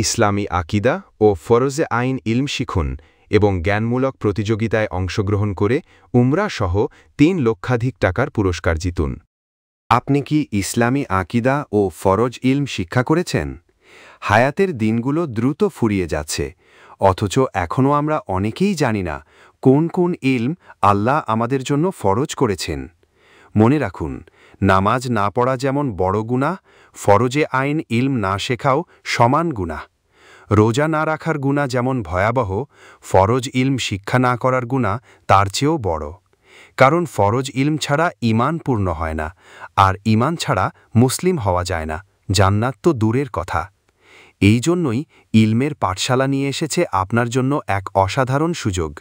ইসলামী আকিদা ও ফরজে আইন ইলম শিখুন এবং জ্ঞানমূলক প্রতিযোগিতায় অংশগ্রহণ করে উমরা সহ ৩ লক্ষাধিক টাকার পুরস্কার জিতুন। আপনি কি ইসলামী আকিদা ও ফরজ ইলম শিক্ষা করেছেন? হায়াতের দিনগুলো দ্রুত ফুরিয়ে যাচ্ছে, অথচ এখনও আমরা অনেকেই জানি না কোন কোন ইলম আল্লাহ আমাদের জন্য ফরজ করেছেন। মনে রাখুন, নামাজ না পড়া যেমন বড় গুনাহ, ফরজে আইন ইলম না শেখাও সমান গুনাহ। রোজা না রাখার গুনাহ যেমন ভয়াবহ, ফরজ ইলম শিক্ষা না করার গুনাহ তার চেয়েও বড়। কারণ ফরজ ইলম ছাড়া ঈমান পূর্ণ হয় না, আর ঈমান ছাড়া মুসলিম হওয়া যায় না, জান্নাত তো দূরের কথা। এই জন্যই ইলমের পাঠশালা নিয়ে এসেছে আপনার জন্য এক অসাধারণ সুযোগ।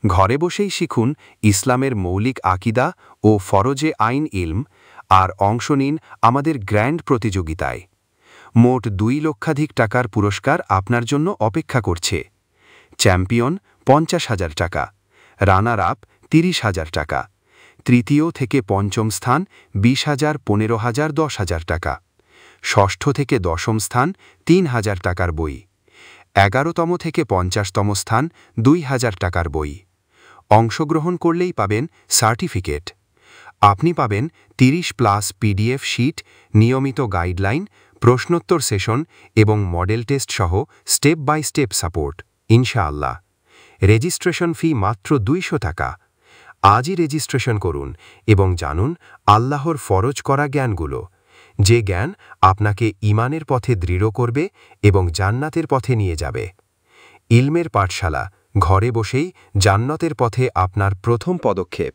ঘরে বসেই শিখুন ইসলামের মৌলিক আকিদা ও ফরজে আইন ইলম, আর অংশ নিন আমাদের গ্র্যান্ড প্রতিযোগিতায়। মোট ২ লক্ষাধিক টাকার পুরস্কার আপনার জন্য অপেক্ষা করছে। চ্যাম্পিয়ন ৫০,০০০ টাকা, রানার আপ ৩০,০০০ টাকা, তৃতীয় থেকে পঞ্চম স্থান ২০,০০০, ১৫,০০০, ১০,০০০ টাকা, ষষ্ঠ থেকে দশম স্থান ৩,০০০ টাকার বই, ১১তম থেকে ৫০তম স্থান ২,০০০ টাকার বই। অংশগ্রহণ করলেই পাবেন সার্টিফিকেট। আপনি পাবেন ৩০+ পিডিএফ শীট, নিয়মিত গাইডলাইন, প্রশ্নোত্তর সেশন এবং মডেল টেস্ট সহ স্টেপ বাই স্টেপ সাপোর্ট, ইনশাআল্লাহ। রেজিস্ট্রেশন ফি মাত্র ২০০ টাকা। আজই রেজিস্ট্রেশন করুন এবং জানুন আল্লাহর ফরজ করা জ্ঞানগুলো, যে জ্ঞান আপনাকে ঈমানের পথে দৃঢ় করবে এবং জান্নাতের পথে নিয়ে যাবে। ইলমের পাঠশালা, ঘরে বসেই জান্নাতের পথে আপনার প্রথম পদক্ষেপ।